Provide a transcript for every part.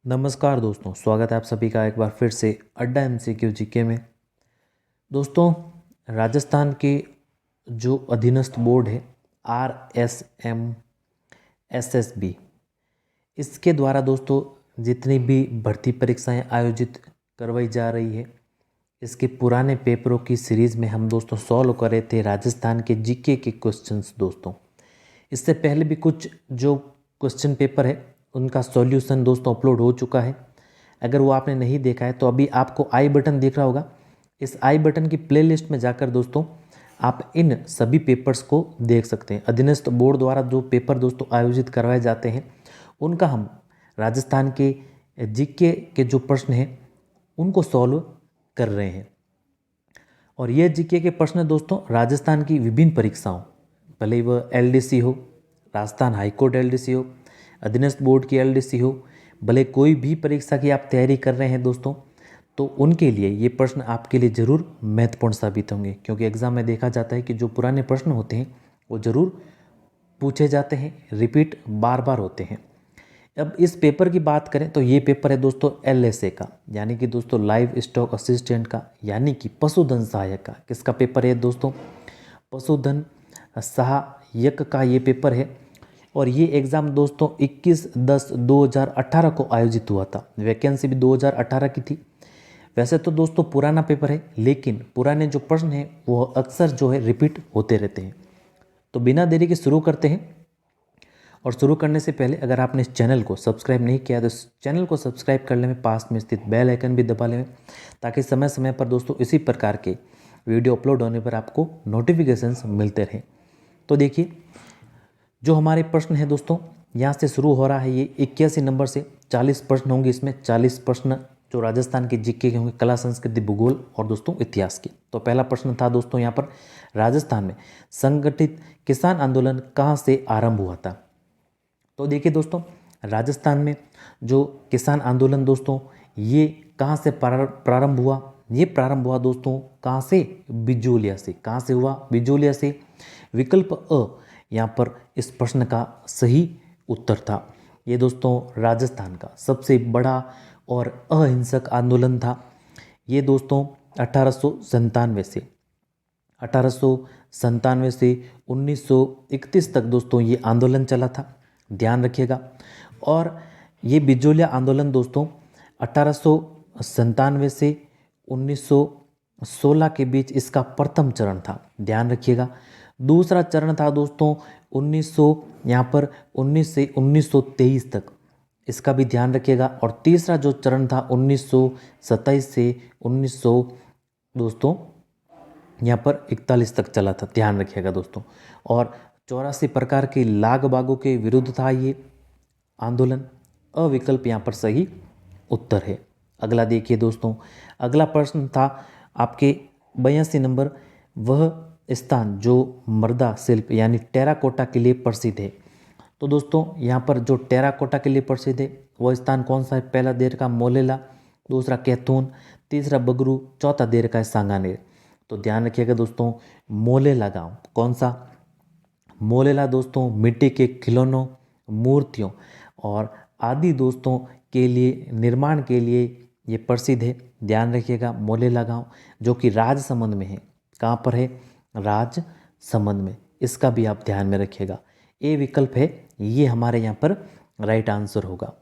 नमस्कार दोस्तों, स्वागत है आप सभी का एक बार फिर से अड्डा एमसीक्यू जीके में। दोस्तों, राजस्थान के जो अधीनस्थ बोर्ड है RSMSSB, इसके द्वारा दोस्तों जितनी भी भर्ती परीक्षाएं आयोजित करवाई जा रही है, इसके पुराने पेपरों की सीरीज़ में हम दोस्तों सॉल्व कर रहे थे राजस्थान के जीके के क्वेश्चंस। दोस्तों, इससे पहले भी कुछ जो क्वेश्चन पेपर है उनका सॉल्यूशन दोस्तों अपलोड हो चुका है। अगर वो आपने नहीं देखा है तो अभी आपको आई बटन दिख रहा होगा, इस आई बटन की प्लेलिस्ट में जाकर दोस्तों आप इन सभी पेपर्स को देख सकते हैं। अधीनस्थ बोर्ड द्वारा जो पेपर दोस्तों आयोजित करवाए जाते हैं उनका हम राजस्थान के जीके के जो प्रश्न हैं उनको सॉल्व कर रहे हैं। और ये जीके के प्रश्न दोस्तों राजस्थान की विभिन्न परीक्षाओं, भले वह एलडीसी हो, राजस्थान हाईकोर्ट एलडीसी हो, अधीनस्थ बोर्ड की एलडीसी हो, भले कोई भी परीक्षा की आप तैयारी कर रहे हैं दोस्तों, तो उनके लिए ये प्रश्न आपके लिए ज़रूर महत्वपूर्ण साबित होंगे। क्योंकि एग्ज़ाम में देखा जाता है कि जो पुराने प्रश्न होते हैं वो ज़रूर पूछे जाते हैं, रिपीट बार बार होते हैं। अब इस पेपर की बात करें तो ये पेपर है दोस्तों LSA का, यानी कि दोस्तों लाइव स्टॉक असिस्टेंट का, यानी कि पशुधन सहायक का। किसका पेपर है दोस्तों? पशुधन सहायक का ये पेपर है। और ये एग्ज़ाम दोस्तों 21/10/2018 को आयोजित हुआ था। वैकेंसी भी 2018 की थी। वैसे तो दोस्तों पुराना पेपर है, लेकिन पुराने जो प्रश्न हैं वो अक्सर जो है रिपीट होते रहते हैं। तो बिना देरी के शुरू करते हैं। और शुरू करने से पहले अगर आपने इस चैनल को सब्सक्राइब नहीं किया तो इस चैनल को सब्सक्राइब कर लें, पास में स्थित बेल आइकन भी दबा लें, ताकि समय समय पर दोस्तों इसी प्रकार के वीडियो अपलोड होने पर आपको नोटिफिकेशंस मिलते रहें। तो देखिए, जो हमारे प्रश्न है दोस्तों यहाँ से शुरू हो रहा है। ये 81 नंबर से 40 प्रश्न होंगे। इसमें 40 प्रश्न जो राजस्थान के जीके के होंगे, कला, संस्कृति, भूगोल और दोस्तों इतिहास के। तो पहला प्रश्न था दोस्तों यहाँ पर, राजस्थान में संगठित किसान आंदोलन कहाँ से आरंभ हुआ था? तो देखिए दोस्तों, राजस्थान में जो किसान आंदोलन दोस्तों ये कहाँ से प्रारंभ हुआ? ये प्रारंभ हुआ दोस्तों कहाँ से? बिजोलिया से। कहाँ से हुआ? बिजोलिया से। विकल्प अ यहाँ पर इस प्रश्न का सही उत्तर था। ये दोस्तों राजस्थान का सबसे बड़ा और अहिंसक आंदोलन था। ये दोस्तों 1897 से 1931 तक दोस्तों ये आंदोलन चला था, ध्यान रखिएगा। और ये बिजोलिया आंदोलन दोस्तों 1897 से 1916 के बीच इसका प्रथम चरण था, ध्यान रखिएगा। दूसरा चरण था दोस्तों 19 से 1923 तक, इसका भी ध्यान रखिएगा। और तीसरा जो चरण था 1927 से 1900 दोस्तों यहाँ पर 41 तक चला था, ध्यान रखिएगा दोस्तों। और 84 प्रकार के लाग बागों के विरुद्ध था ये आंदोलन। अविकल्प यहाँ पर सही उत्तर है। अगला देखिए दोस्तों, अगला प्रश्न था आपके 82 नंबर, वह स्थान जो मृदा शिल्प यानी टेराकोटा के लिए प्रसिद्ध है। तो दोस्तों यहाँ पर जो टेराकोटा के लिए प्रसिद्ध है वह स्थान कौन सा है? पहला देर का मोलेला, दूसरा कैथून, तीसरा बगरू, चौथा देर का है सांगानेर। तो ध्यान रखिएगा दोस्तों, मोलेला गांव कौन सा? मोलेला दोस्तों मिट्टी के खिलौनों, मूर्तियों और आदि दोस्तों के लिए निर्माण के लिए ये प्रसिद्ध है। ध्यान रखिएगा, मोलेला गांव जो कि राजसमंद में है। कहाँ पर है? राजसमंद में। इसका भी आप ध्यान में रखिएगा। ए विकल्प है ये हमारे यहाँ पर राइट आंसर होगा।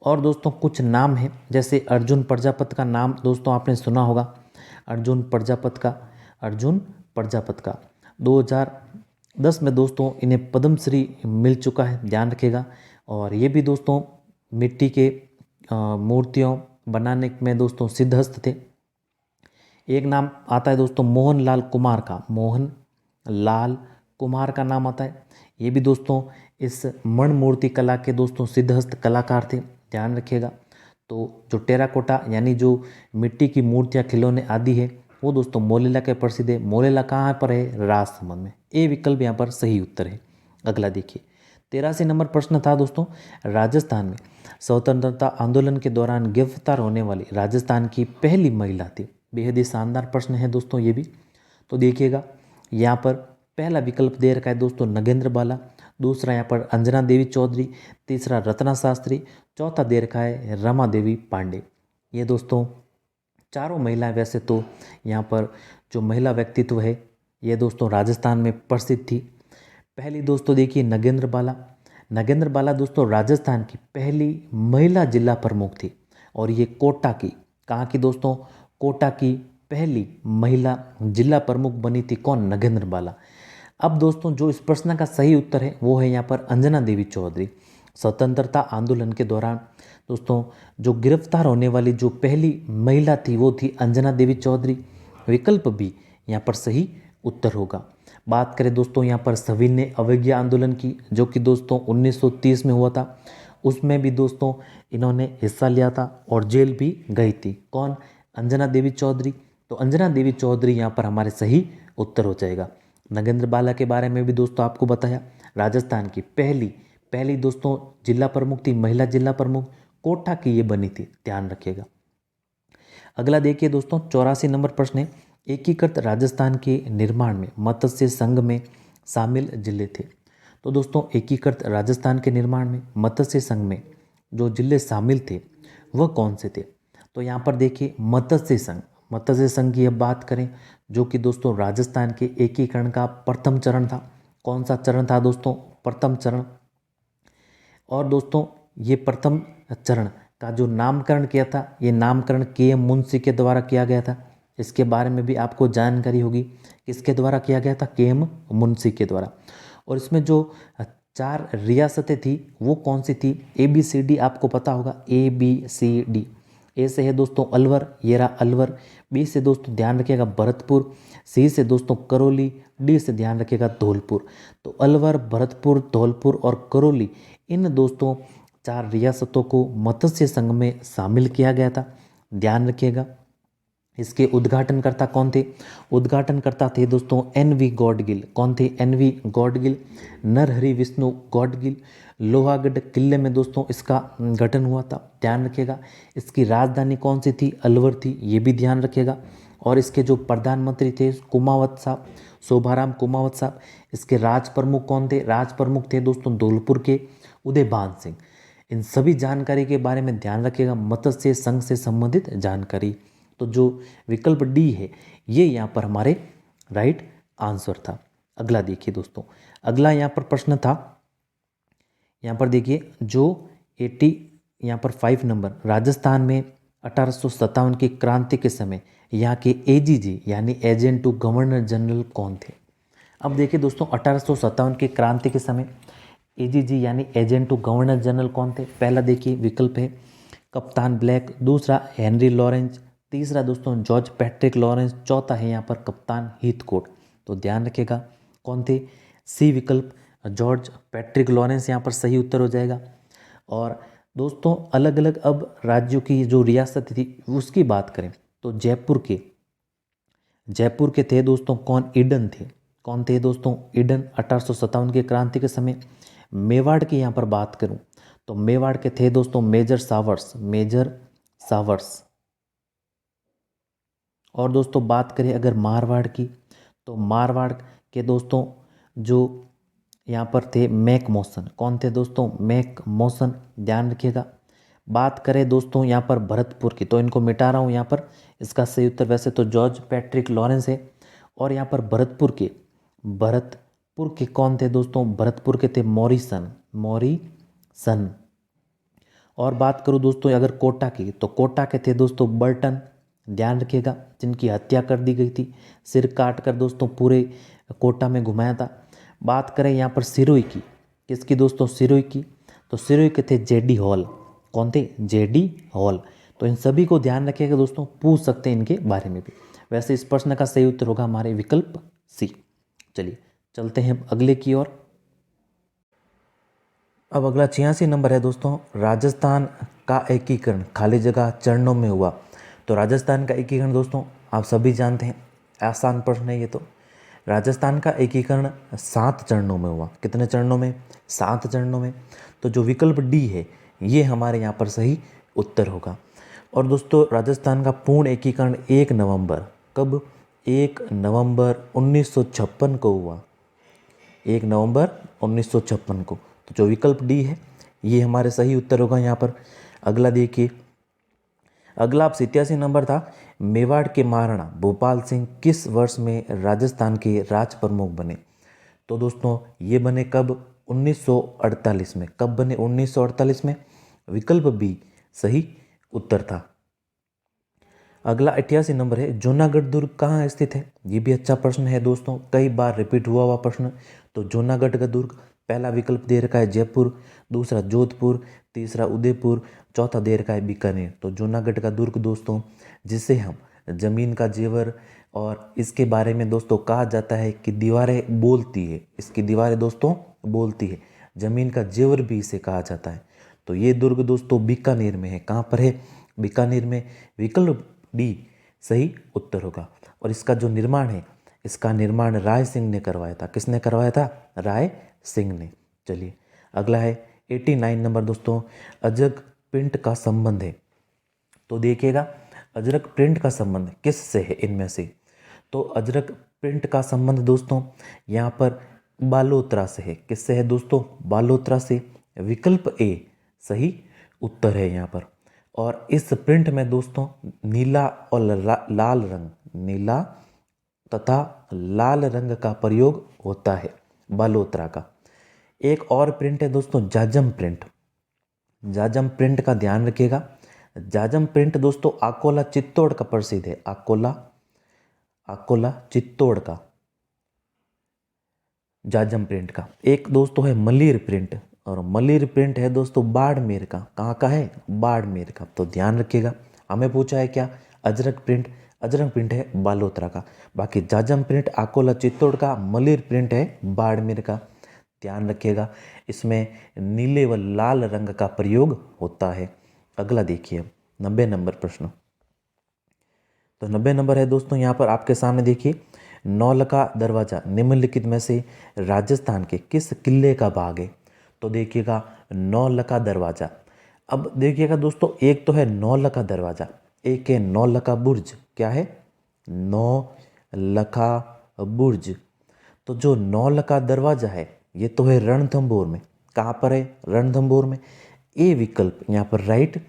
और दोस्तों कुछ नाम है, जैसे अर्जुन प्रजापत का नाम दोस्तों आपने सुना होगा। अर्जुन प्रजापत का 2010 में दोस्तों इन्हें पद्मश्री मिल चुका है, ध्यान रखिएगा। और ये भी दोस्तों मिट्टी के मूर्तियों बनाने में दोस्तों सिद्धहस्त थे। एक नाम आता है दोस्तों मोहन लाल कुमार का नाम आता है। ये भी दोस्तों इस मण मूर्ति कला के दोस्तों सिद्धहस्त कलाकार थे, ध्यान रखिएगा। तो जो टेराकोटा यानी जो मिट्टी की मूर्तियाँ, खिलौने आदि है वो दोस्तों मोलेला के प्रसिद्ध है। मोलेला कहाँ पर है? राजसमंद में। ए विकल्प यहाँ पर सही उत्तर है। अगला देखिए, 83 नंबर प्रश्न था दोस्तों, राजस्थान में स्वतंत्रता आंदोलन के दौरान गिरफ्तार होने वाली राजस्थान की पहली महिला थी। बेहद ही शानदार प्रश्न है दोस्तों ये भी। तो देखिएगा, यहाँ पर पहला विकल्प दे रखा है दोस्तों नगेंद्र बाला, दूसरा यहाँ पर अंजना देवी चौधरी, तीसरा रत्ना शास्त्री, चौथा दे रखा है रमा देवी पांडे। ये दोस्तों चारों महिलाएं वैसे तो यहाँ पर जो महिला व्यक्तित्व है ये दोस्तों राजस्थान में प्रसिद्ध थी। पहली दोस्तों देखिए नगेंद्र बाला। नगेंद्र बाला दोस्तों राजस्थान की पहली महिला जिला प्रमुख थी और ये कोटा की, कहाँ की दोस्तों, कोटा की पहली महिला जिला प्रमुख बनी थी। कौन? नगेंद्र बाला। अब दोस्तों जो इस प्रश्न का सही उत्तर है वो है यहाँ पर अंजना देवी चौधरी। स्वतंत्रता आंदोलन के दौरान दोस्तों जो गिरफ्तार होने वाली जो पहली महिला थी वो थी अंजना देवी चौधरी। विकल्प भी यहाँ पर सही उत्तर होगा। बात करें दोस्तों यहाँ पर सविनय अवज्ञा आंदोलन की, जो कि दोस्तों 1930 में हुआ था, उसमें भी दोस्तों इन्होंने हिस्सा लिया था और जेल भी गई थी। कौन? अंजना देवी चौधरी। तो अंजना देवी चौधरी यहाँ पर हमारे सही उत्तर हो जाएगा। नगेंद्र बाला के बारे में भी दोस्तों आपको बताया, राजस्थान की पहली दोस्तों जिला प्रमुख थी, महिला जिला प्रमुख, कोटा की ये बनी थी, ध्यान रखिएगा। अगला देखिए दोस्तों 84 नंबर प्रश्न है, एकीकृत राजस्थान के निर्माण में मत्स्य संघ में शामिल जिले थे। तो दोस्तों एकीकृत राजस्थान के निर्माण में मत्स्य संघ में जो जिले शामिल थे वह कौन से थे? तो यहाँ पर देखिए मत्स्य संघ की अब बात करें, जो कि दोस्तों राजस्थान के एकीकरण का प्रथम चरण था। कौन सा चरण था दोस्तों? प्रथम चरण। और दोस्तों ये प्रथम चरण का जो नामकरण किया था, ये नामकरण के.एम. मुंशी के द्वारा किया गया था। इसके बारे में भी आपको जानकारी होगी, किसके द्वारा किया गया था? के.एम. मुंशी के द्वारा। और इसमें जो 4 रियासतें थी वो कौन सी थी? ABCD आपको पता होगा, ABCD। ए से है दोस्तों अलवर, ये रहा अलवर। बी से दोस्तों ध्यान रखिएगा भरतपुर। सी से दोस्तों करौली। डी से ध्यान रखिएगा धौलपुर। तो अलवर, भरतपुर, धौलपुर और करौली, इन दोस्तों 4 रियासतों को मत्स्य संघ में शामिल किया गया था, ध्यान रखिएगा। इसके उद्घाटनकर्ता कौन थे? उद्घाटनकर्ता थे दोस्तों NV गौडगिल। कौन थे? NV गौडगिल। नरहरि विष्णु गौडगिल। लोहागढ़ किले में दोस्तों इसका गठन हुआ था, ध्यान रखिएगा। इसकी राजधानी कौन सी थी? अलवर थी, ये भी ध्यान रखिएगा। और इसके जो प्रधानमंत्री थे कुमावत साहब, शोभाराम कुमावत साहब। इसके राज प्रमुख कौन थे? राज प्रमुख थे दोस्तों धौलपुर के उदयभान सिंह। इन सभी जानकारी के बारे में ध्यान रखिएगा, मत्स्य संघ से संबंधित जानकारी। तो जो विकल्प डी है ये यहाँ पर हमारे राइट आंसर था। अगला देखिए दोस्तों, अगला यहाँ पर प्रश्न था, यहाँ पर देखिए जो 5 नंबर, राजस्थान में 1857 की क्रांति के समय यहाँ के AGG यानी एजेंट टू गवर्नर जनरल कौन थे? अब देखिए दोस्तों 1857 की क्रांति के समय AGG यानी एजेंट टू गवर्नर जनरल कौन थे? पहला देखिए विकल्प है कप्तान ब्लैक, दूसरा हेनरी लॉरेंस, तीसरा दोस्तों जॉर्ज पैट्रिक लॉरेंस, चौथा है यहाँ पर कप्तान हीथकोट। तो ध्यान रखिएगा कौन थे? सी विकल्प जॉर्ज पैट्रिक लॉरेंस यहाँ पर सही उत्तर हो जाएगा। और दोस्तों अलग अलग अब राज्यों की जो रियासत थी उसकी बात करें तो जयपुर के थे दोस्तों कौन? ईडन थे। कौन थे दोस्तों? ईडन 1857 की क्रांति के समय। मेवाड़ की यहाँ पर बात करूँ तो मेवाड़ के थे दोस्तों मेजर सावर्स। और दोस्तों बात करें अगर मारवाड़ की तो मारवाड़ के दोस्तों जो यहाँ पर थे मैक मौसन। कौन थे दोस्तों? मैक मौसन, ध्यान रखिएगा। बात करें दोस्तों यहाँ पर भरतपुर की तो इनको मिटा रहा हूँ यहाँ पर, इसका सही उत्तर वैसे तो जॉर्ज पैट्रिक लॉरेंस है। और यहाँ पर भरतपुर के कौन थे दोस्तों? भरतपुर के थे मॉरिसन। और बात करूँ दोस्तों अगर कोटा की तो कोटा के थे दोस्तों बर्टन, ध्यान रखिएगा, जिनकी हत्या कर दी गई थी, सिर काट कर दोस्तों पूरे कोटा में घुमाया था। बात करें यहाँ पर सिरोही की, किसकी दोस्तों? सिरोही की। तो सिरोही के थे JD हॉल। कौन थे? JD hall. तो इन सभी को ध्यान रखिएगा दोस्तों, पूछ सकते हैं इनके बारे में भी। वैसे इस प्रश्न का सही उत्तर होगा हमारे विकल्प सी। चलिए चलते हैं अगले की ओर। अब अगला 86 नंबर है दोस्तों, राजस्थान का एकीकरण खाली जगह चरणों में हुआ। तो राजस्थान का एकीकरण दोस्तों आप सभी जानते हैं, आसान प्रश्न है ये। तो राजस्थान का एकीकरण 7 चरणों में हुआ। कितने चरणों में? 7 चरणों में। तो जो विकल्प डी है ये हमारे यहाँ पर सही उत्तर होगा। और दोस्तों राजस्थान का पूर्ण एकीकरण 1 नवंबर, कब? 1 नवंबर 1956 को हुआ। 1 नवंबर 1956 को। तो जो विकल्प डी है ये हमारे सही उत्तर होगा यहाँ पर। अगला देखिए, अगला आप 87 नंबर था, मेवाड़ के महाराणा भोपाल सिंह किस वर्ष में राजस्थान के राज प्रमुख बने। तो दोस्तों ये बने कब, 1948 में। कब बने, 1948 में। विकल्प बी सही उत्तर था। अगला 88 नंबर है, जूनागढ़ दुर्ग कहाँ स्थित है। ये भी अच्छा प्रश्न है दोस्तों, कई बार रिपीट हुआ प्रश्न। तो जूनागढ़ का दुर्ग, पहला विकल्प दे रखा है जयपुर, दूसरा जोधपुर, तीसरा उदयपुर, चौथा दे रखा है बीकानेर। तो जूनागढ़ का दुर्ग दोस्तों, जिसे हम जमीन का जेवर और इसके बारे में दोस्तों कहा जाता है कि दीवारें बोलती है, इसकी दीवारें दोस्तों बोलती है, जमीन का जेवर भी इसे कहा जाता है। तो ये दुर्ग दोस्तों बीकानेर में है। कहाँ पर है, बीकानेर में। विकल्प डी सही उत्तर होगा। और इसका जो निर्माण है, इसका निर्माण राय सिंह ने करवाया था। किसने करवाया था, राय सिंह ने। चलिए अगला है 89 नंबर दोस्तों, अजरक प्रिंट का संबंध है। तो देखिएगा अजरक प्रिंट का संबंध किस से है इनमें से। तो अजरक प्रिंट का संबंध दोस्तों यहाँ पर बालोतरा से है। किससे है दोस्तों, बालोतरा से। विकल्प ए सही उत्तर है यहाँ पर। और इस प्रिंट में दोस्तों नीला और लाल रंग, नीला तथा लाल रंग का प्रयोग होता है बालोतरा का। एक और प्रिंट है दोस्तों जाजम प्रिंट। जाजम प्रिंट का ध्यान रखिएगा। जाजम प्रिंट दोस्तों अकोला चित्तौड़ का प्रसिद्ध है। अकोला चित्तौड़ का जाजम प्रिंट का। एक दोस्तों है मलिर प्रिंट, और मलिर प्रिंट है दोस्तों बाड़मेर का। कहाँ का है, बाड़मेर का। तो ध्यान रखिएगा, हमें पूछा है क्या, अजरक प्रिंट। अजरक प्रिंट है बालोतरा का। बाकी जाजम प्रिंट अकोला चित्तौड़ का, मलिर प्रिंट है बाड़मेर का। ध्यान रखिएगा, इसमें नीले व लाल रंग का प्रयोग होता है। अगला देखिए 90 नंबर प्रश्न। तो 90 नंबर है दोस्तों यहाँ पर आपके सामने देखिए, नौलखा दरवाजा निम्नलिखित में से राजस्थान के किस किले का भाग है। तो देखिएगा नौलखा दरवाजा। अब देखिएगा दोस्तों, एक तो है नौलखा दरवाजा, एक है नौलखा बुर्ज। क्या है, नौलखा बुर्ज। तो जो नौलखा दरवाजा है ये तो है रणथंभौर में। कहाँ पर है, रणथंभौर में। ए विकल्प यहाँ पर राइट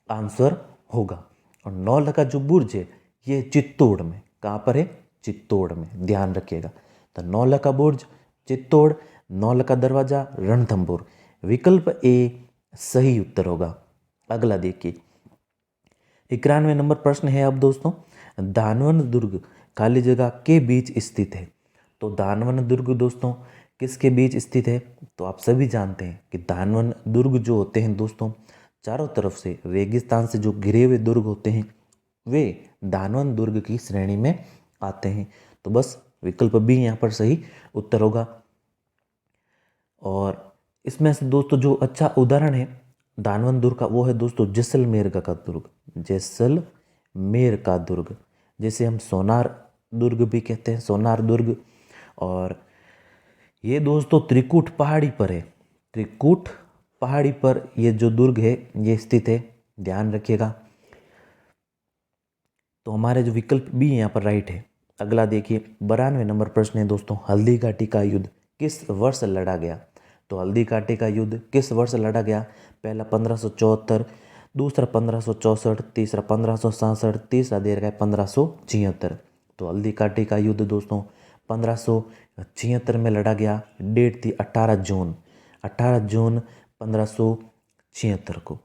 आंसर होगा। और नौलखा जो बुर्ज है ये चित्तौड़ में। कहाँ पर है, चित्तौड़ में। ध्यान रखिएगा। तो नौलखा बुर्ज चित्तौड़, नौलखा दरवाजा रणथंभौर। विकल्प ए सही उत्तर होगा। अगला देखिए 91 नंबर प्रश्न है अब दोस्तों, धानवन दुर्ग खाली जगह के बीच स्थित है। तो धानवन दुर्ग दोस्तों किसके बीच स्थित है। तो आप सभी जानते हैं कि धानवन दुर्ग जो होते हैं दोस्तों, चारों तरफ से रेगिस्तान से जो घिरे हुए दुर्ग होते हैं वे धानवन दुर्ग की श्रेणी में आते हैं। तो बस विकल्प बी यहाँ पर सही उत्तर होगा। और इसमें से दोस्तों जो अच्छा उदाहरण है धानवन दुर्ग का वो है दोस्तों जैसलमेर का दुर्ग। जैसलमेर का दुर्ग, जैसे हम सोनार दुर्ग भी कहते हैं, सोनार दुर्ग। और ये दोस्तों त्रिकूट पहाड़ी पर है। त्रिकूट पहाड़ी पर ये जो दुर्ग है ये स्थित है। ध्यान रखिएगा। तो हमारे जो विकल्प बी यहाँ पर राइट है। अगला देखिए 92 नंबर प्रश्न है दोस्तों, हल्दी घाटी का युद्ध किस वर्ष लड़ा गया। तो हल्दी घाटी का युद्ध किस वर्ष लड़ा गया। पहला 1574, दूसरा 1564, तीसरा 1567, तीसरा दे रखा है 1576। तो हल्दी घाटी का युद्ध दोस्तों 1576 में लड़ा गया। डेट थी 18 जून 1576 को।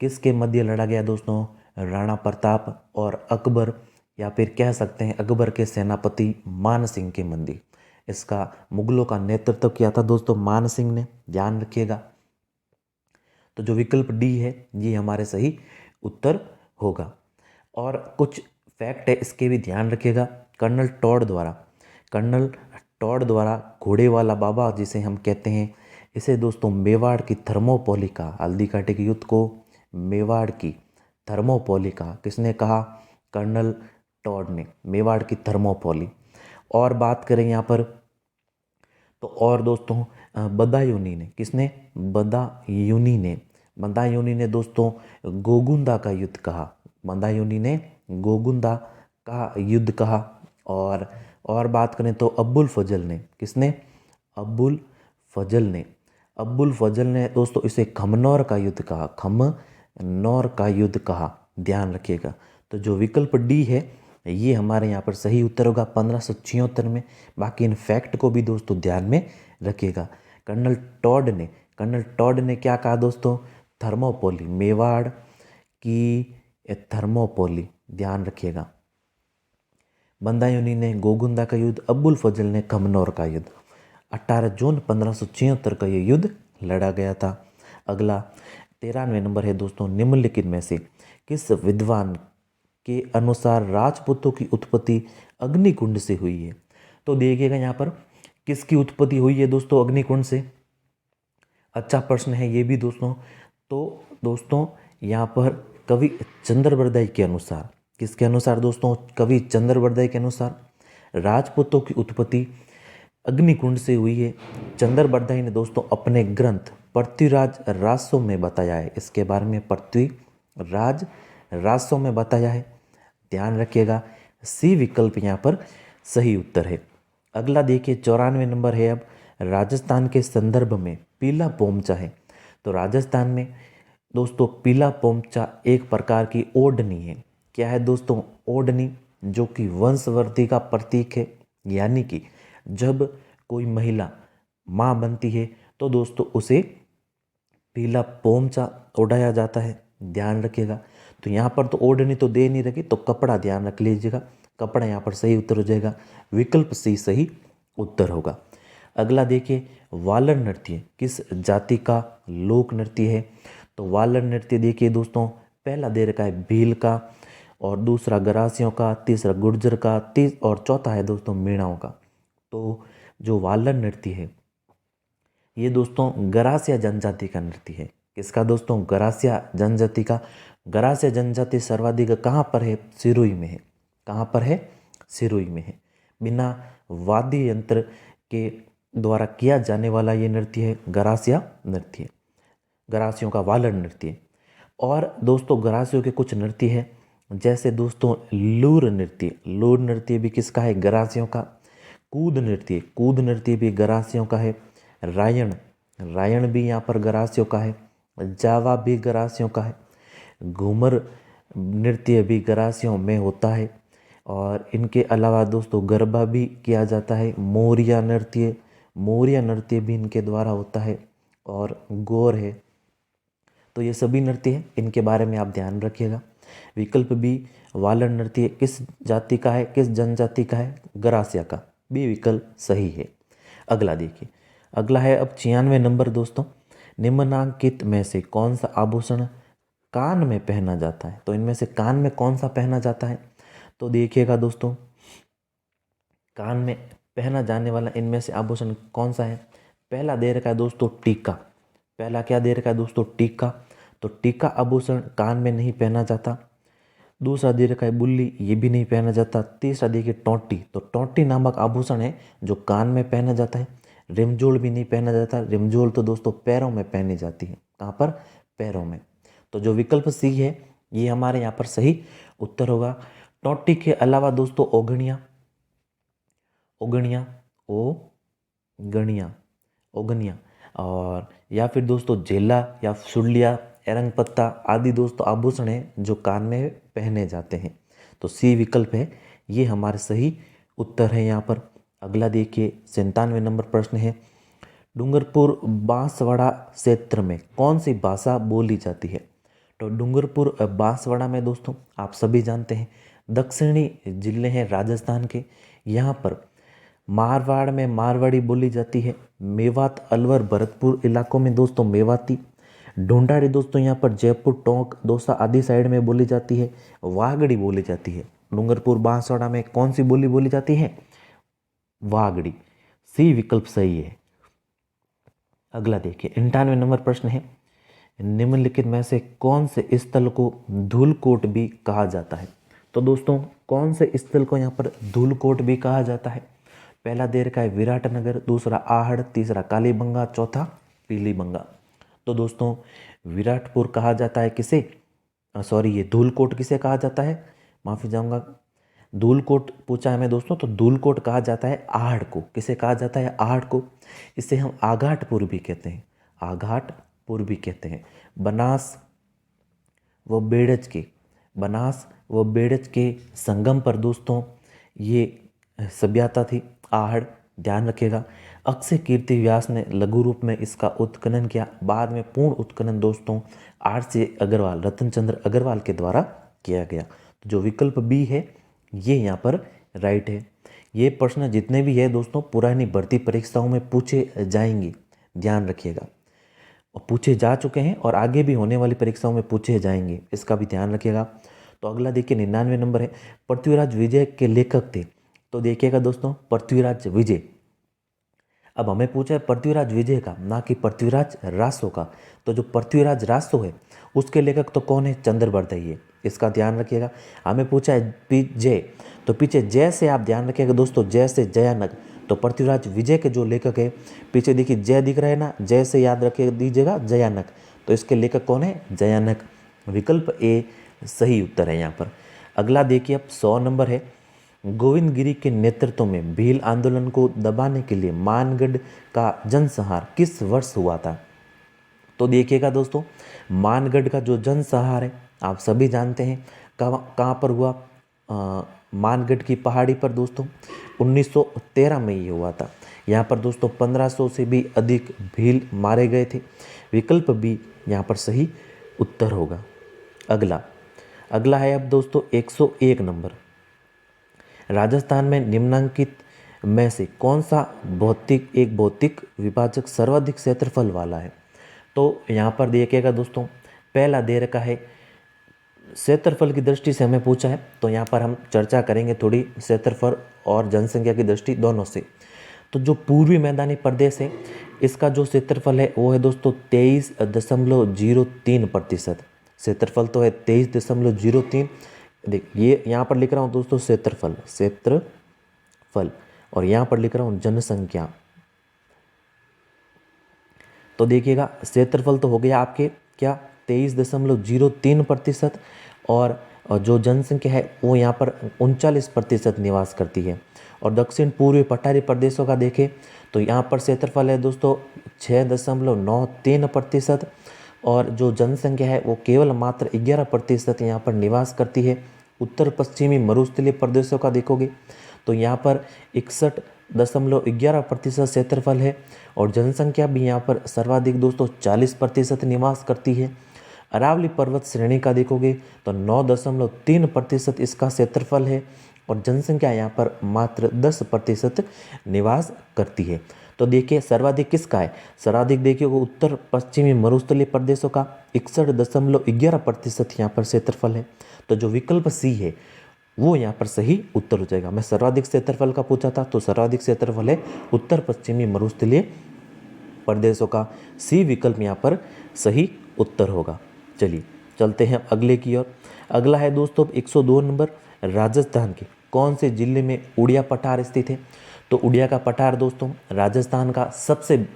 किसके मध्य लड़ा गया दोस्तों, राणा प्रताप और अकबर, या फिर कह सकते हैं अकबर के सेनापति मान सिंह के मध्य। इसका मुगलों का नेतृत्व किया था दोस्तों मान सिंह ने। ध्यान रखिएगा। तो जो विकल्प डी है ये हमारे सही उत्तर होगा। और कुछ फैक्ट है इसके भी ध्यान रखिएगा। कर्नल टॉड द्वारा घोड़े वाला बाबा जिसे हम कहते हैं, इसे दोस्तों मेवाड़ की थर्मोपोली का, हल्दी घाटी के युद्ध को मेवाड़ की थर्मोपोली कहा। किसने कहा, कर्नल टॉड ने, मेवाड़ की थर्मोपोली। और बात करें यहाँ पर तो और दोस्तों बदायूनी ने, किसने, बदायूनी ने दोस्तों गोगुंदा का युद्ध कहा। बदायूनी ने गोगुंदा का युद्ध कहा। और बात करें तो अब्बुल फजल ने, किसने, अबुल फजल ने दोस्तों इसे खमनौर का युद्ध कहा, खमनौर का युद्ध कहा, ध्यान रखिएगा। तो जो विकल्प डी है ये हमारे यहाँ पर सही उत्तर होगा 1576 में। बाकी इन फैक्ट को भी दोस्तों ध्यान में रखिएगा। कर्नल टॉड ने क्या कहा दोस्तों, थर्मोपोली, मेवाड़ की थर्मोपोली, ध्यान रखिएगा। बंदायूनी ने गोगुंदा का युद्ध, अबुल फजल ने खमनौर का युद्ध। 18 जून 1576 का ये युद्ध लड़ा गया था। अगला 93 नंबर है दोस्तों, निम्नलिखित में से किस विद्वान के अनुसार राजपूतों की उत्पत्ति अग्निकुंड से हुई है। तो देखिएगा यहाँ पर किसकी उत्पत्ति हुई है दोस्तों अग्निकुंड से। अच्छा प्रश्न है ये भी दोस्तों। तो दोस्तों यहाँ पर कवि चंद्रबरदाई के अनुसार, किसके अनुसार दोस्तों, कवि चंद्रबरदाई के अनुसार राजपूतों की उत्पत्ति अग्निकुंड से हुई है। चंद्रबरदाई ने दोस्तों अपने ग्रंथ पृथ्वीराज रासों में बताया है, इसके बारे में पृथ्वीराज रासों में बताया है, ध्यान रखिएगा। सी विकल्प यहाँ पर सही उत्तर है। अगला देखिए 94 नंबर है, अब राजस्थान के संदर्भ में पीला पोमचा है। तो राजस्थान में दोस्तों पीला पोमचा एक प्रकार की ओढ़नी है। क्या है दोस्तों, ओढ़नी, जो कि वंशवृद्धि का प्रतीक है। यानी कि जब कोई महिला माँ बनती है तो दोस्तों उसे पीला पोमचा ओढ़ाया जाता है, ध्यान रखिएगा। तो यहाँ पर तो ओढ़नी तो दे नहीं रखी, तो कपड़ा ध्यान रख लीजिएगा, कपड़ा यहाँ पर सही उत्तर हो जाएगा। विकल्प सी सही उत्तर होगा। अगला देखिए वालर नृत्य किस जाति का लोक नृत्य है। तो वालर नृत्य देखिए दोस्तों, पहला दे रखा है भील का, और दूसरा गरासियों का, तीसरा गुर्जर का, और चौथा है दोस्तों मीणाओं का। तो जो वालर नृत्य है ये दोस्तों गरासिया जनजाति का नृत्य है। किसका दोस्तों, गरासिया जनजाति का। गरासिया जनजाति सर्वाधिक कहाँ पर है, सिरोही में है। कहाँ पर है, सिरोही में है। बिना वाद्य यंत्र के द्वारा किया जाने वाला ये नृत्य है गरासिया नृत्य, गरासियों का वालर नृत्य। और दोस्तों गरासियों के कुछ नृत्य है, जैसे दोस्तों लूर नृत्य भी किसका है, गरासियों का। कूद नृत्य भी गरासियों का है। रायण भी यहाँ पर गरासियों का है। जावा भी गरासियों का है। घूमर नृत्य भी गरासियों में होता है। और इनके अलावा दोस्तों गरबा भी किया जाता है। मोरिया नृत्य भी इनके द्वारा होता है। और गौर है। तो ये सभी नृत्य हैं, इनके बारे में आप ध्यान रखिएगा। विकल्प बी वालर नृत्य किस जाति का है, किस जनजाति का है, गरासिया का। बी विकल्प सही है। अगला देखिए, अगला है अब 96 नंबर दोस्तों, निम्नलिखित में से कौन सा आभूषण कान में पहना जाता है। तो इनमें से कान में कौन सा पहना जाता है। तो देखिएगा दोस्तों, कान में पहना जाने वाला इनमें से आभूषण कौन सा है। पहला दे रखा है दोस्तों टीका। पहला क्या दे रखा है दोस्तों, टीका। तो टीका आभूषण कान में नहीं पहना जाता। दूसरा दे रखा है बुल्ली, ये भी नहीं पहना जाता। तीसरा देखिए टोंटी, तो टोंटी नामक आभूषण है जो कान में पहना जाता है। रिमझोल भी नहीं पहना जाता। रिमझोल तो दोस्तों पैरों में पहनी जाती है। कहाँ पर, पैरों में। तो जो विकल्प सी है ये हमारे यहाँ पर सही उत्तर होगा। टोंटी के अलावा दोस्तों ओगनिया और या फिर दोस्तों झेला या सुरलिया, एरंग पत्ता आदि दोस्तों आभूषण हैं जो कान में पहने जाते हैं। तो सी विकल्प है ये हमारे सही उत्तर है यहाँ पर। अगला देखिए 97 नंबर प्रश्न है, डूंगरपुर बांसवाड़ा क्षेत्र में कौन सी भाषा बोली जाती है। तो डूंगरपुर बांसवाड़ा में दोस्तों आप सभी जानते हैं दक्षिणी जिले हैं राजस्थान के। यहाँ पर मारवाड़ में मारवाड़ी बोली जाती है। मेवात, अलवर, भरतपुर इलाकों में दोस्तों मेवाती। ढूंढाड़ी दोस्तों यहाँ पर जयपुर, टोंक, दौसा आदि साइड में बोली जाती है। वागड़ी बोली जाती है। डूंगरपुर बांसवाड़ा में कौन सी बोली बोली जाती है, वागड़ी। सी विकल्प सही है। अगला देखिए 98 नंबर प्रश्न है, निम्नलिखित में से कौन से स्थल को धूलकोट भी कहा जाता है। तो दोस्तों कौन से स्थल को यहाँ पर धूलकोट भी कहा जाता है। पहला दे रखा है विराटनगर, दूसरा आहड़, तीसरा कालीबंगा, चौथा पीलीबंगा। तो दोस्तों विराटपुर कहा जाता है किसे, ये धूलकोट किसे कहा जाता है, माफ़ी चाहूँगा, धूलकोट पूछा हमें दोस्तों, तो धूलकोट कहा जाता है आहड़ को। किसे कहा जाता है? आहड़ को। इसे हम आघाटपुर भी कहते हैं, आघाटपुर भी कहते हैं। बनास व बेड़ज के, बनास व बेड़ज के संगम पर दोस्तों ये सभ्यता थी आहड़, ध्यान रखिएगा। अक्षय कीर्ति व्यास ने लघु रूप में इसका उत्खनन किया, बाद में पूर्ण उत्खनन दोस्तों RC अग्रवाल, रतन चंद्र अग्रवाल के द्वारा किया गया। तो जो विकल्प बी है ये यहाँ पर राइट है। ये प्रश्न जितने भी है दोस्तों पुरानी भर्ती परीक्षाओं में पूछे जाएंगे, ध्यान रखिएगा, और पूछे जा चुके हैं और आगे भी होने वाली परीक्षाओं में पूछे जाएंगे, इसका भी ध्यान रखिएगा। तो अगला देखिए 99 नंबर है, पृथ्वीराज विजय के लेखक थे। तो देखिएगा दोस्तों पृथ्वीराज विजय, अब हमें पूछा है पृथ्वीराज विजय का, ना कि पृथ्वीराज रासो का। तो जो पृथ्वीराज रासो है उसके लेखक तो कौन है? चंद्रबरदई है, इसका ध्यान रखिएगा। हमें पूछा है जय, तो पीछे जय से आप ध्यान रखिएगा दोस्तों, जय से जयानक। तो पृथ्वीराज विजय के जो लेखक है, पीछे देखिए जय दिख रहा है ना, जय से याद रखिए दीजिएगा जयानक, तो इसके लेखक कौन है? जयानक। विकल्प ए सही उत्तर है यहाँ पर। अगला देखिए अब 100 नंबर है, गोविंद गिरी के नेतृत्व में भील आंदोलन को दबाने के लिए मानगढ़ का जनसंहार किस वर्ष हुआ था? तो देखिएगा दोस्तों मानगढ़ का जो जनसंहार है आप सभी जानते हैं कहाँ पर हुआ? मानगढ़ की पहाड़ी पर दोस्तों 1913 में ये हुआ था। यहाँ पर दोस्तों 1500 से भी अधिक भील मारे गए थे। विकल्प बी यहाँ पर सही उत्तर होगा। अगला है अब दोस्तों 101 नंबर, राजस्थान में निम्नांकित में से कौन सा भौतिक विभाजक सर्वाधिक क्षेत्रफल वाला है? तो यहाँ पर देखिएगा दोस्तों पहला दे रखा है, क्षेत्रफल की दृष्टि से हमें पूछा है, तो यहाँ पर हम चर्चा करेंगे थोड़ी क्षेत्रफल और जनसंख्या की दृष्टि दोनों से। तो जो पूर्वी मैदानी प्रदेश है इसका जो क्षेत्रफल है वो है दोस्तों 23.03%। क्षेत्रफल तो है 23.03। देख ये यहाँ पर लिख रहा हूँ दोस्तों क्षेत्रफल और यहाँ पर लिख रहा हूँ जनसंख्या। तो देखिएगा क्षेत्रफल तो हो गया आपके क्या 23.03% और जो जनसंख्या है वो यहाँ पर 39% निवास करती है। और दक्षिण पूर्वी पठारी प्रदेशों का देखें तो यहाँ पर क्षेत्रफल है दोस्तों 6.93% और जो जनसंख्या है वो केवल मात्र 11% यहाँ पर निवास करती है। उत्तर पश्चिमी मरुस्थलीय प्रदेशों का देखोगे तो यहाँ पर 61.11% क्षेत्रफल है और जनसंख्या भी यहाँ पर सर्वाधिक दोस्तों 40% निवास करती है। अरावली पर्वत श्रेणी का देखोगे तो 9.3% इसका क्षेत्रफल है और जनसंख्या यहाँ पर मात्र 10% निवास करती है। तो देखिए सर्वाधिक किसका है? सर्वाधिक देखिए वो उत्तर पश्चिमी मरुस्थलीय प्रदेशों का 61.11% यहाँ पर क्षेत्रफल है। तो जो विकल्प सी है वो यहाँ पर सही उत्तर हो जाएगा। मैं सर्वाधिक क्षेत्रफल का पूछा था तो सर्वाधिक क्षेत्रफल है उत्तर पश्चिमी मरुस्थलीय प्रदेशों का, सी विकल्प यहाँ पर सही उत्तर होगा। चलिए चलते हैं अगले की ओर। अगला है दोस्तों 102 नंबर, राजस्थान के कौन से जिले में उड़िया पठार स्थित है? तो उड़िया का पठार दोस्तों राजस्थान का सबसे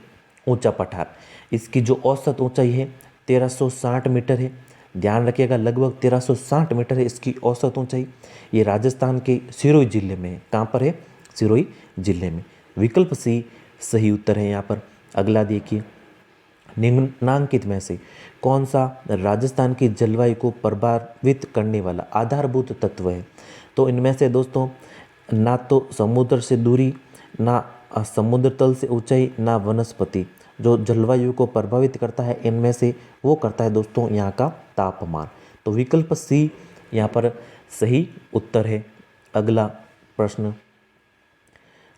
ऊंचा पठार, इसकी जो औसत ऊंचाई है 1360 मीटर है। ध्यान रखिएगा लगभग 1360 मीटर है इसकी औसत ऊंचाई। ये राजस्थान के सिरोही जिले में है। कहाँ पर है? सिरोही जिले में। विकल्प सी सही उत्तर है यहाँ पर। अगला देखिए निम्नांकित में से कौन सा राजस्थान की जलवायु को प्रभावित करने वाला आधारभूत तत्व है? तो इनमें से दोस्तों ना तो समुद्र से दूरी, ना समुद्र तल से ऊंचाई, ना वनस्पति। जो जलवायु को प्रभावित करता है इनमें से वो करता है दोस्तों यहाँ का तापमान। तो विकल्प सी यहाँ पर सही उत्तर है। अगला प्रश्न,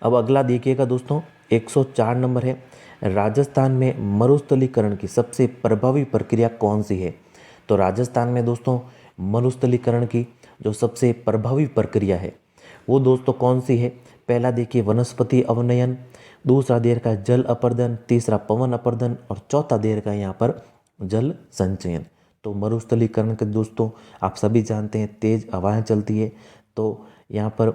अब अगला देखिएगा दोस्तों 104 नंबर है, राजस्थान में मरुस्थलीकरण की सबसे प्रभावी प्रक्रिया कौन सी है? तो राजस्थान में दोस्तों मरुस्थलीकरण की जो सबसे प्रभावी प्रक्रिया है वो दोस्तों कौन सी है? पहला देखिए वनस्पति अवनयन, दूसरा देर का जल अपर्दन, तीसरा पवन अपर्दन और चौथा देर का यहाँ पर जल संचयन। तो मरुस्थलीकरण के दोस्तों आप सभी जानते हैं तेज हवाएं चलती है, तो यहाँ पर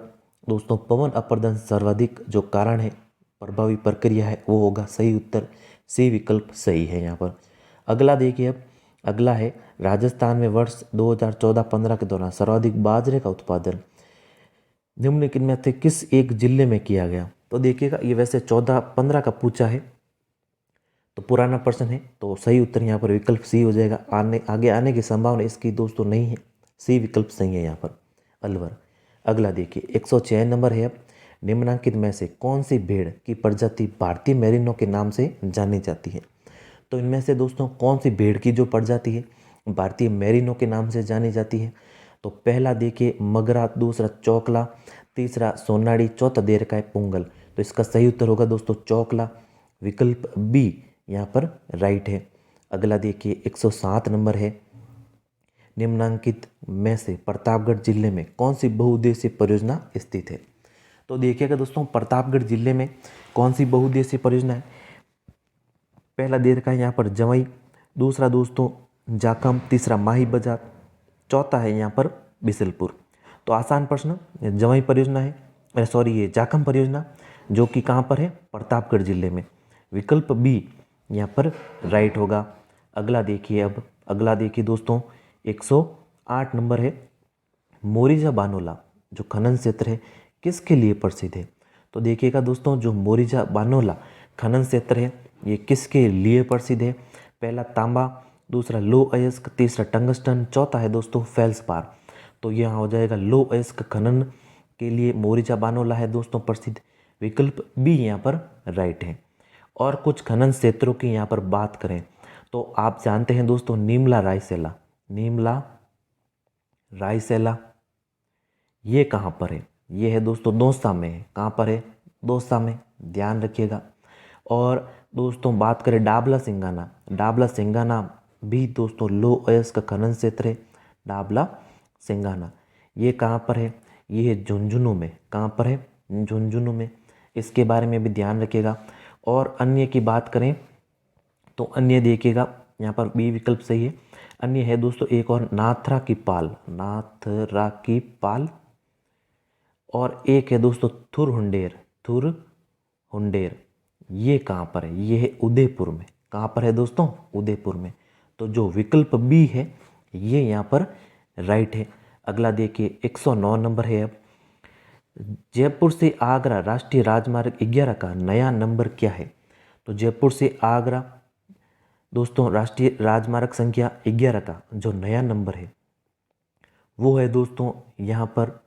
दोस्तों पवन अपर्दन सर्वाधिक जो कारण है प्रभावी प्रक्रिया है वो होगा। सही उत्तर सी विकल्प सही है यहाँ पर। अगला देखिए अब अगला है राजस्थान में वर्ष 2014-15 के दौरान सर्वाधिक बाजरे का उत्पादन निम्नलिखित में से किस एक जिले में किया गया? तो देखिएगा ये वैसे 14-15 का पूछा है, तो पुराना प्रश्न है, तो सही उत्तर यहाँ पर विकल्प सी हो जाएगा। आगे आने की संभावना इसकी दोस्तों नहीं है, सी विकल्प सही है यहाँ पर, अलवर। अगला देखिए 106 नंबर है। अब निम्नलिखित में से कौन सी भेड़ की प्रजाति भारतीय मेरिनो के नाम से जानी जाती है? तो इनमें से दोस्तों कौन सी भेड़ की जो प्रजाति है भारतीय मेरिनो के नाम से जानी जाती है? तो पहला देखिए मगरा, दूसरा चौकला, तीसरा सोनाड़ी, चौथा देर का है पुंगल। तो इसका सही उत्तर होगा दोस्तों चौकला, विकल्प बी यहाँ पर राइट है। अगला देखिए 107 नंबर है। निम्नांकित में से प्रतापगढ़ जिले में कौन सी बहुउद्देशीय परियोजना स्थित है? तो देखिएगा दोस्तों प्रतापगढ़ जिले में कौन सी बहुउद्देशीय परियोजना है? पहला देर का है यहाँ पर जवई, दूसरा दोस्तों जाखम, तीसरा माही बाजार, चौथा है यहाँ पर बिसलपुर। तो आसान प्रश्न, जवई परियोजना है, सॉरी ये जाखम परियोजना, जो कि कहाँ पर है? प्रतापगढ़ जिले में, विकल्प बी यहाँ पर राइट होगा। अगला देखिए, अब अगला देखिए दोस्तों 108 नंबर है। मोरिजा बानोला जो खनन क्षेत्र है किसके लिए प्रसिद्ध है? तो देखिएगा दोस्तों जो मोरिजा बानोला खनन क्षेत्र है ये किसके लिए प्रसिद्ध है? पहला तांबा, दूसरा लो अयस्क, तीसरा टंगस्टन, चौथा है दोस्तों फेल्सपार। तो यहाँ हो जाएगा लो अयस्क खनन के लिए मोरिजा बानोला है दोस्तों प्रसिद्ध, विकल्प बी यहाँ पर राइट है। और कुछ खनन क्षेत्रों की यहाँ पर बात करें तो आप जानते हैं दोस्तों नीमला रायसेला, नीमला रायसेला ये कहाँ पर है? ये है दोस्तों दौसा में है। कहाँ पर है? दौसा में, ध्यान रखिएगा। और दोस्तों बात करें डाबला सिंगाना, डाबला सिंगाना भी दोस्तों लो अयस्क खनन क्षेत्र है, डाबला सिंगाना ये कहाँ पर है? ये है झुंझुनू में। कहाँ पर है? झुंझुनू में, इसके बारे में भी ध्यान रखिएगा। और अन्य की बात करें तो अन्य देखिएगा यहाँ पर बी विकल्प सही है। अन्य है दोस्तों एक और नाथरा की पाल, नाथरा की पाल, और एक है दोस्तों थुरहुंडेर, थुरहुंडेर ये कहाँ पर है? ये है उदयपुर में। कहाँ पर है दोस्तों? उदयपुर में। तो जो विकल्प बी है ये यहाँ पर राइट है। अगला देखिए 109 नंबर है। अब जयपुर से आगरा राष्ट्रीय राजमार्ग 11 का नया नंबर क्या है? तो जयपुर से आगरा दोस्तों राष्ट्रीय राजमार्ग संख्या 11 का जो नया नंबर है वो है दोस्तों यहाँ पर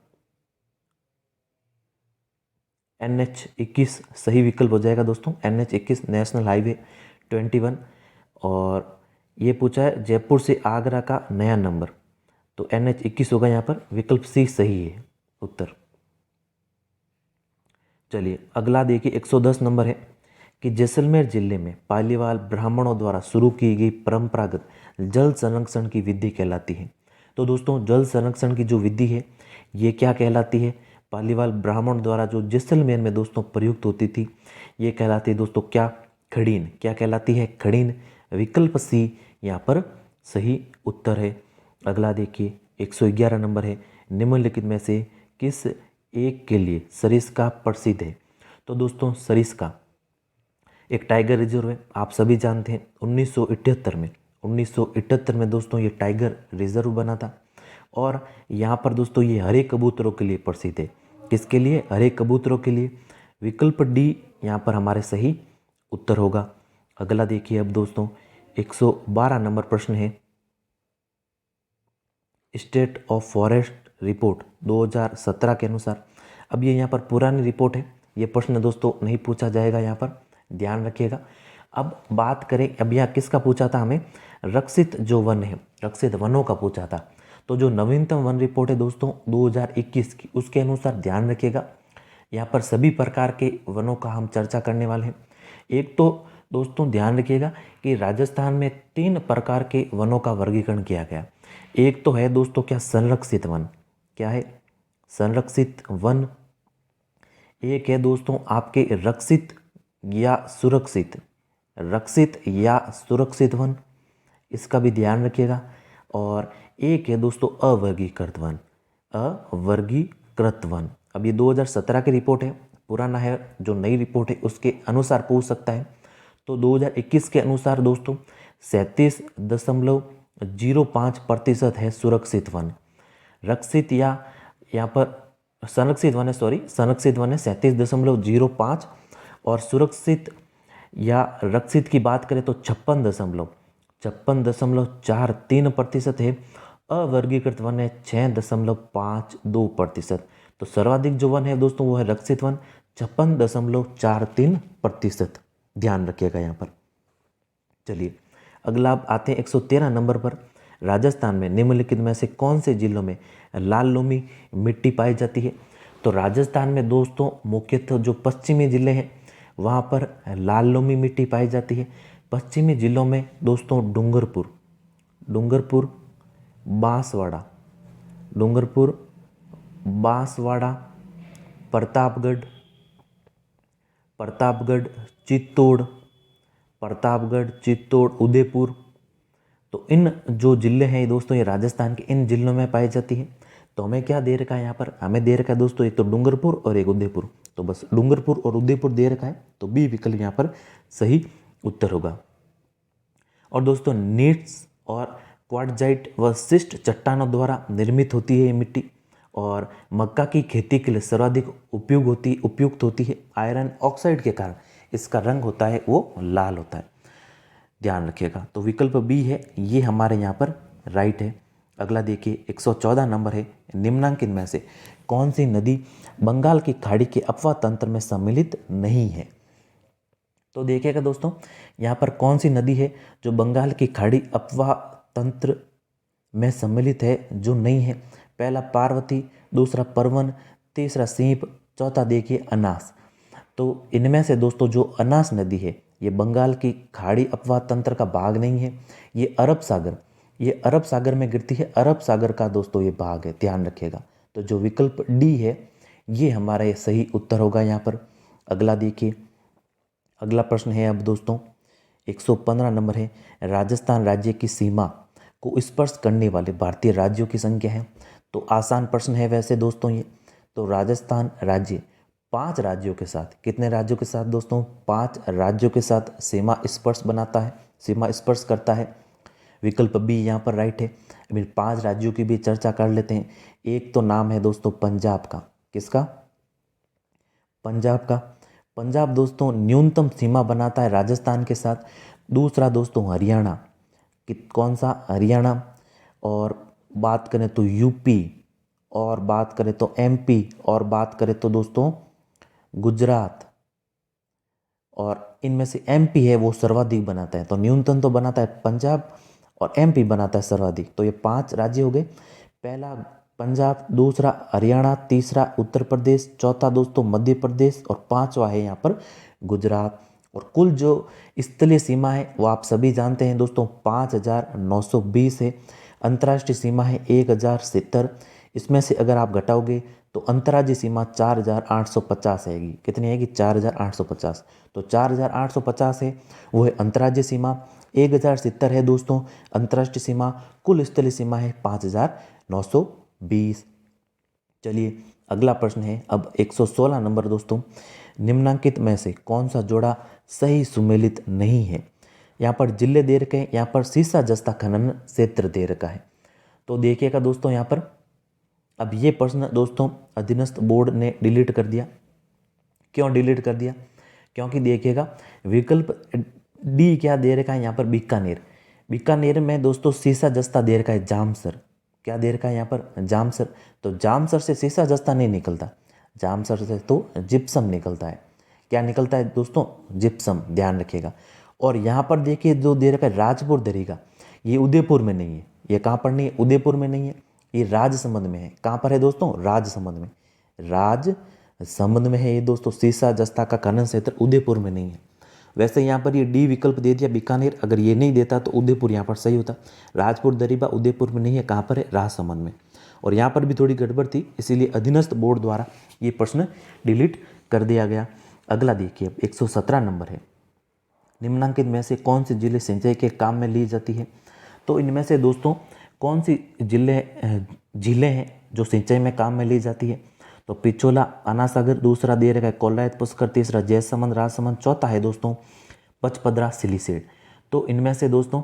NH21 सही विकल्प हो जाएगा दोस्तों, NH21 नेशनल हाईवे 21। और ये पूछा है जयपुर से आगरा का नया नंबर, तो NH21 होगा यहाँ पर, विकल्प सी सही है उत्तर। चलिए अगला देखिए 110 नंबर है कि जैसलमेर जिले में पालीवाल ब्राह्मणों द्वारा शुरू की गई परंपरागत जल संरक्षण की विधि कहलाती है। तो दोस्तों जल संरक्षण की जो विधि है ये क्या कहलाती है? पालीवाल ब्राह्मण द्वारा जो जैसलमेर में दोस्तों प्रयुक्त होती थी ये कहलाती है दोस्तों क्या? खड़ीन। क्या कहलाती है? खड़ीन, विकल्प सी यहाँ पर सही उत्तर है। अगला देखिए 111 नंबर है। निम्नलिखित में से किस एक के लिए सरिस्का प्रसिद्ध है? तो दोस्तों सरिस्का एक टाइगर रिजर्व है, आप सभी जानते हैं 1978 में दोस्तों ये टाइगर रिजर्व बना था। और यहाँ पर दोस्तों ये हरे कबूतरों के लिए प्रसिद्ध है। किसके लिए? हरे कबूतरों के लिए, विकल्प डी यहाँ पर हमारे सही उत्तर होगा। अगला देखिए अब दोस्तों 112 नंबर प्रश्न है। स्टेट ऑफ फॉरेस्ट रिपोर्ट 2017 के अनुसार, अब ये यहाँ पर पुरानी रिपोर्ट है, ये प्रश्न दोस्तों नहीं पूछा जाएगा, यहाँ पर ध्यान रखिएगा। अब बात करें, अब यहाँ किसका पूछा था हमें? रक्षित जो वन है, रक्षित वनों का पूछा था। तो जो नवीनतम वन रिपोर्ट है दोस्तों 2021 की, उसके अनुसार ध्यान रखिएगा यहाँ पर सभी प्रकार के वनों का हम चर्चा करने वाले हैं। एक तो दोस्तों ध्यान रखिएगा कि राजस्थान में 3 प्रकार के वनों का वर्गीकरण किया गया। एक तो है दोस्तों क्या? संरक्षित वन। क्या है? संरक्षित वन। एक है दोस्तों आपके रक्षित या सुरक्षित, रक्षित या सुरक्षित वन, इसका भी ध्यान रखिएगा। और एक है दोस्तों अवर्गीकृत वन, अवर्गीकृत वन। अब ये 2017 की रिपोर्ट है, पुराना है, जो नई रिपोर्ट है उसके अनुसार पूछ सकता है। तो 2021 के अनुसार दोस्तों 37.05% है सुरक्षित वन। रक्षित या यहाँ पर संरक्षित वन है, संरक्षित वन है 37.05 और सुरक्षित या रक्षित की बात करें तो 56.43% है। अवर्गीकृत वन है 6.52%। तो सर्वाधिक जो वन है दोस्तों वो है रक्षित वन 56.43%। ध्यान रखिएगा यहाँ पर। चलिए अगला आप आते हैं 113 नंबर पर। राजस्थान में निम्नलिखित में से कौन से जिलों में लाल लोमी मिट्टी पाई जाती है? तो राजस्थान में दोस्तों मुख्यतः जो पश्चिमी जिले हैं वहाँ पर लाल लोमी मिट्टी पाई जाती है। पश्चिमी जिलों में दोस्तों डूंगरपुर, बांसवाड़ा, प्रतापगढ़, चित्तौड़, उदयपुर। तो इन जो जिले हैं दोस्तों ये राजस्थान के इन जिलों में पाई जाती है। तो हमें क्या दे रखा है यहाँ पर? हमें दे रखा है दोस्तों एक तो डूंगरपुर और एक उदयपुर। तो बस डूंगरपुर और उदयपुर दे रखा है, तो बी विकल्प यहाँ पर सही उत्तर होगा। और दोस्तों नीट्स और क्वार्टजाइट व शिस्ट चट्टानों द्वारा निर्मित होती है ये मिट्टी और मक्का की खेती के लिए सर्वाधिक उपयुक्त होती है। आयरन ऑक्साइड के कारण इसका रंग होता है वो लाल होता है। ध्यान रखिएगा। तो विकल्प बी है ये हमारे यहाँ पर राइट है। अगला देखिए 114 नंबर है। निम्नांकित में से कौन सी नदी बंगाल की खाड़ी के अपवाह तंत्र में सम्मिलित नहीं है? तो देखिएगा दोस्तों यहाँ पर कौन सी नदी है जो बंगाल की खाड़ी अपवाह तंत्र में सम्मिलित है जो नहीं है? पहला पार्वती, दूसरा परवन, तीसरा सीप, चौथा देखिए अनास। तो इनमें से दोस्तों जो अनास नदी है ये बंगाल की खाड़ी अपवाह तंत्र का भाग नहीं है। ये अरब सागर में गिरती है। अरब सागर का दोस्तों ये भाग है, ध्यान रखिएगा। तो जो विकल्प डी है ये हमारा ये सही उत्तर होगा यहाँ पर। अगला देखिए, अगला प्रश्न है अब दोस्तों 115 नंबर है। राजस्थान राज्य की सीमा को स्पर्श करने वाले भारतीय राज्यों की संख्या है। तो आसान प्रश्न है वैसे दोस्तों ये। तो राजस्थान राज्य 5 राज्यों के साथ, कितने राज्यों के साथ दोस्तों? 5 राज्यों के साथ सीमा स्पर्श करता है। विकल्प बी यहाँ पर राइट है। अभी 5 राज्यों की भी चर्चा कर लेते हैं। एक तो नाम है दोस्तों पंजाब का। किसका? पंजाब दोस्तों न्यूनतम सीमा बनाता है राजस्थान के साथ। दूसरा दोस्तों हरियाणा, कौन सा? हरियाणा। और बात करें तो यूपी, और बात करें तो एमपी, और बात करें तो दोस्तों गुजरात। और इनमें से एमपी है वो सर्वाधिक बनाता है। तो न्यूनतम तो बनाता है पंजाब और एमपी बनाता है सर्वाधिक। तो ये 5 राज्य हो गए। पहला पंजाब, दूसरा हरियाणा, तीसरा उत्तर प्रदेश, चौथा दोस्तों मध्य प्रदेश और 5वां है यहाँ पर गुजरात। और कुल जो स्थलीय सीमा है वो आप सभी जानते हैं दोस्तों 5,920 है। अंतर्राष्ट्रीय सीमा है 1,070। इसमें से अगर आप घटाओगे तो अंतर्राज्यीय सीमा 4,850 आएगी। कितनी आएगी? 4,850। तो 4,850 है वो है अंतर्राज्यीय सीमा। 1,070 है दोस्तों अंतर्राष्ट्रीय सीमा। कुल स्थलीय सीमा है 5,920। चलिए अगला प्रश्न है अब 116 नंबर दोस्तों। निम्नांकित में से कौन सा जोड़ा सही सुमेलित नहीं है? यहाँ पर जिले दे रखे हैं, यहाँ पर सीसा जस्ता खनन क्षेत्र दे रखा है। तो देखिएगा दोस्तों यहाँ पर अब ये प्रश्न दोस्तों अधीनस्थ बोर्ड ने डिलीट कर दिया। क्यों डिलीट कर दिया? क्योंकि देखिएगा विकल्प डी क्या दे रखा है यहाँ पर? बीकानेर में दोस्तों सीसा जस्ता दे रखा है जामसर। क्या दे रखा है यहाँ पर? जामसर। तो जामसर से सीसा जस्ता नहीं निकलता, जामसर से तो जिप्सम निकलता है। क्या निकलता है दोस्तों? जिप्सम। ध्यान रखिएगा। और यहाँ पर देखिए जो दे रखा है राजपुर दरीगा, ये उदयपुर में नहीं है। ये कहाँ पर नहीं है? उदयपुर में नहीं है, ये राजसमंद में है। कहाँ पर है दोस्तों? राजसमंद में। राजसमंद में है ये दोस्तों। सीसा जस्ता का खनन क्षेत्र उदयपुर में नहीं है। वैसे यहाँ पर ये डी विकल्प दे दिया बीकानेर। अगर ये नहीं देता तो उदयपुर यहाँ पर सही होता। राजपुर दरीबा उदयपुर में नहीं है, कहाँ पर है? राजसमंद में। और यहाँ पर भी थोड़ी गड़बड़ थी, इसीलिए अधीनस्थ बोर्ड द्वारा ये प्रश्न डिलीट कर दिया गया। अगला देखिए 117 नंबर है। निम्नांकित में से कौन सी जिले सिंचाई के काम में ली जाती है? तो इनमें से दोस्तों कौन सी जिले हैं जो सिंचाई में काम में ली जाती है? तो पिछोला, अनासागर, दूसरा दे रखा है कोलायत पुष्कर, तीसरा जयसमंद राजसमंद, चौथा है दोस्तों पचपदरा सिलीसेड। तो इनमें से दोस्तों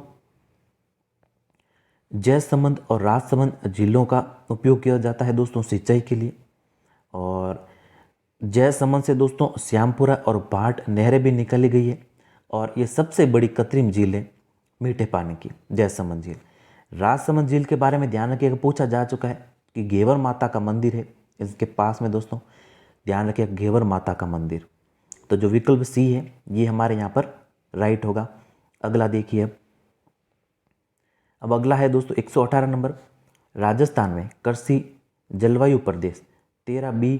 जयसमंद और राजसमंद जिलों का उपयोग किया जाता है दोस्तों सिंचाई के लिए। और जयसमंद से दोस्तों श्यामपुरा और भाट नहरें भी निकाली गई है। और ये सबसे बड़ी कृत्रिम झील है मीठे पानी की, जयसमंद झील। राजसमंद झील के बारे में ध्यान रखिएगा, पूछा जा चुका है कि घेवर माता का मंदिर है इसके पास में दोस्तों, ध्यान रखिएगा घेवर माता का मंदिर। तो जो विकल्प सी है ये हमारे यहाँ पर राइट होगा। अगला देखिए अब अगला है दोस्तों 118 नंबर, राजस्थान में कृषि जलवायु प्रदेश 13B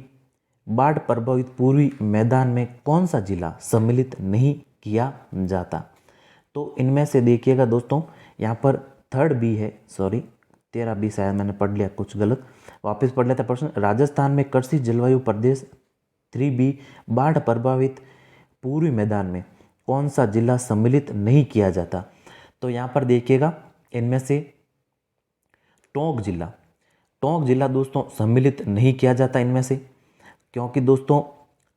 बाढ़ प्रभावित पूर्वी मैदान में कौन सा जिला सम्मिलित नहीं किया जाता। तो इनमें से देखिएगा दोस्तों, यहाँ पर 3B है, सॉरी 13B शायद मैंने पढ़ लिया कुछ गलत, वापस पढ़ लेता प्रश्न। राजस्थान में कृषि जलवायु प्रदेश 3B बाढ़ प्रभावित पूर्वी मैदान में कौन सा जिला सम्मिलित नहीं किया जाता। तो यहाँ पर देखिएगा इनमें से टोंक जिला दोस्तों सम्मिलित नहीं किया जाता इनमें से, क्योंकि दोस्तों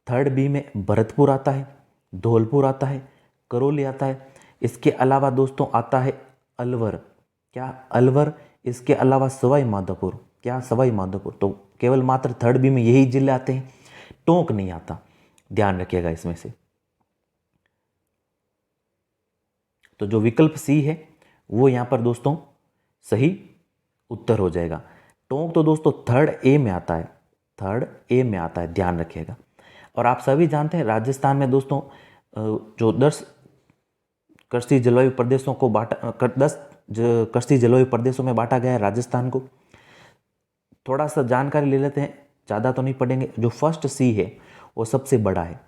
3B में भरतपुर आता है, धौलपुर आता है, करौली आता है। इसके अलावा दोस्तों आता है अलवर, क्या अलवर, इसके अलावा सवाई माधोपुर, क्या सवाई माधोपुर। तो केवल मात्र 3B में यही जिले आते हैं, टोंक नहीं आता, ध्यान रखिएगा इसमें से। तो जो विकल्प सी है वो यहाँ पर दोस्तों सही उत्तर हो जाएगा। टोंक तो दोस्तों 3A में आता है, 3A में आता है, ध्यान रखिएगा। और आप सभी जानते हैं राजस्थान में दोस्तों जो 10 कृषि जलवायु प्रदेशों को बांटा, 10 कृषि जलवायु प्रदेशों में बांटा गया है राजस्थान को। थोड़ा सा जानकारी ले लेते हैं, ज़्यादा तो नहीं पढ़ेंगे। जो फर्स्ट सी है वो सबसे बड़ा है,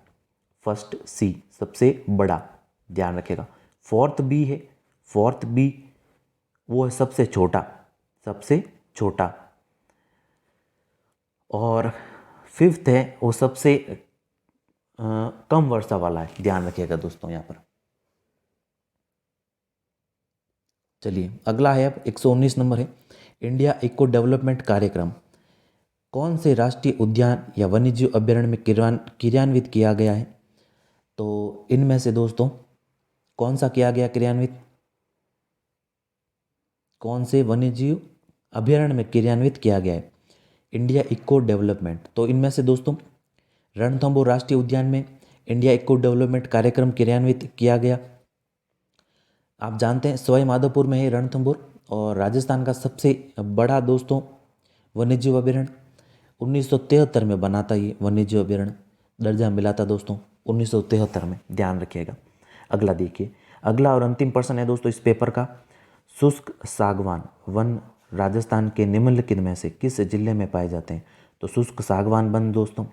फर्स्ट सी सबसे बड़ा, ध्यान रखिएगा। 4th B है, 4th B वो है सबसे छोटा। और 5th है वो सबसे कम वर्षा वाला है, ध्यान रखिएगा दोस्तों यहाँ पर। चलिए अगला है अब 119 नंबर है, इंडिया इको डेवलपमेंट कार्यक्रम कौन से राष्ट्रीय उद्यान या वन्यजीव अभ्यारण्य में क्रियान्वित किया गया है। तो इनमें से दोस्तों कौन सा किया गया क्रियान्वित, कौन से वन्यजीव अभ्यारण्य में क्रियान्वित किया गया है इंडिया इको डेवलपमेंट। तो इनमें से दोस्तों रणथंभौर राष्ट्रीय उद्यान में इंडिया इको डेवलपमेंट कार्यक्रम क्रियान्वित किया गया। आप जानते हैं सवाई माधोपुर में है रणथंभौर, और राजस्थान का सबसे बड़ा दोस्तों वन्यजीव अभ्यारण्य 1973 में बना था। ये वन्यजीव अभ्यारण्य दर्जा मिला था दोस्तों 1973 में, ध्यान रखिएगा। अगला देखिए, अगला और अंतिम प्रश्न है दोस्तों इस पेपर का, शुष्क सागवान वन राजस्थान के निम्नलिखित में से किस जिले में पाए जाते हैं। तो शुष्क सागवान वन दोस्तों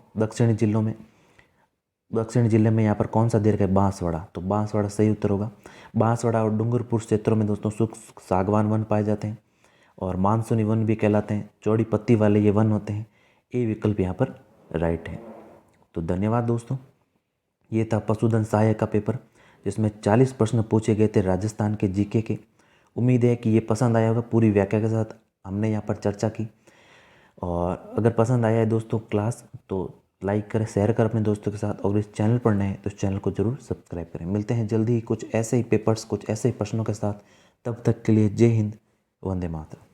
दक्षिणी जिले में यहाँ पर कौन सा दीर्घ है, बांसवाड़ा। तो बांसवाड़ा सही उत्तर होगा। बांसवाड़ा और डूंगरपुर क्षेत्रों में दोस्तों शुष्क सागवान वन पाए जाते हैं, और मानसूनी वन भी कहलाते हैं, चौड़ी पत्ती वाले ये वन होते हैं। ये विकल्प यहाँ पर राइट है। तो धन्यवाद दोस्तों, ये था पशुधन सहायक का पेपर जिसमें 40 प्रश्न पूछे गए थे राजस्थान के जीके के। उम्मीद है कि ये पसंद आया होगा। पूरी व्याख्या के साथ हमने यहाँ पर चर्चा की, और अगर पसंद आया है दोस्तों क्लास तो लाइक करें, शेयर करें अपने दोस्तों के साथ, और इस चैनल पर नए हैं तो इस चैनल को जरूर सब्सक्राइब करें। मिलते हैं जल्दी ही कुछ ऐसे ही पेपर्स, कुछ ऐसे ही प्रश्नों के साथ। तब तक के लिए जय हिंद, वंदे मातरम।